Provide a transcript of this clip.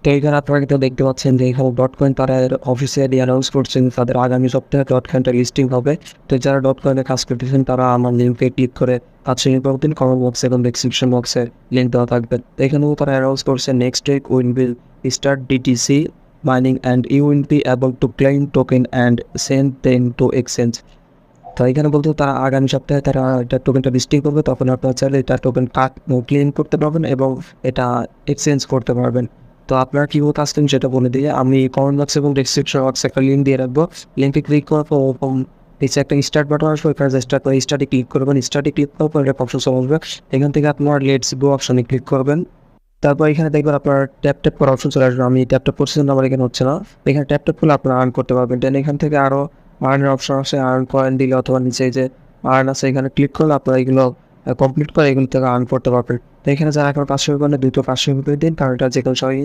তো এখানে আপনারা কিন্তু দেখতে পাচ্ছেন যে এখানে ডট কয়েন তারা অফিসিয়ালি অ্যানাউন্স করছেন তাদের আগামী সপ্তাহে ডট কয়েনটা লিস্টিং হবে। তো যারা ডট কয়েনে কাজ করতেছেন তারা আমার লিঙ্কে ক্লিক করে কাজ শুরু করে দিন। কমেন্ট বক্সে এবং ডেসক্রিপশন বক্সে লিঙ্ক দেওয়া থাকবে। তো এখানেও তারা অ্যানাউন্স করছে next week will start DTC mining and you will be able to claim token and send them to exchange. তো এখানে বলতে তারা আগামী সপ্তাহে তারা এটা টোকেনটা লিস্টিং করবে, তখন আপনারা চাইলে এটা টোকেন ক্লেম করতে পারবেন এবং এটা এক্সচেঞ্জ করতে পারবেন। তো আপনারা কীভাবে কাজ করবেন সেটা বলে দিয়ে আমি কমেন্ট বক্স এবং ডেসক্রিপশন বক্সে একটা লিঙ্ক দিয়ে রাখবো। লিঙ্কে ক্লিক করার পর নিচে একটা স্টার্ট বাটন আসবে, এখানে স্টার্টে ক্লিক করবেন। স্টার্টে ক্লিক করার পর এটা অপশন চলে আসবে। এখান থেকে আপনার লেটস গো অপশনে ক্লিক করবেন। তারপর এখানে দেখবেন আপনার ট্যাপ করার অপশন চলে আসবে। আমি ট্যাপ করছি কিন্তু আমার এখানে হচ্ছে না। এখানে ট্যাপ করলে আপনারা আর্ন করতে পারবেন। দেন এখান থেকে আরও আর্নের অপশন আছে, আর্ন কয়েন দিলে অথবা নিচে যে আর্ন আছে এখানে ক্লিক করলে আপনারা এগুলো কমপ্লিট করে এগুলো থেকে আর্ন করতে পারবেন। তো এখানে যারা এখন 500 করে 2 500 দিন, কারণ এটা যে কোনো সময়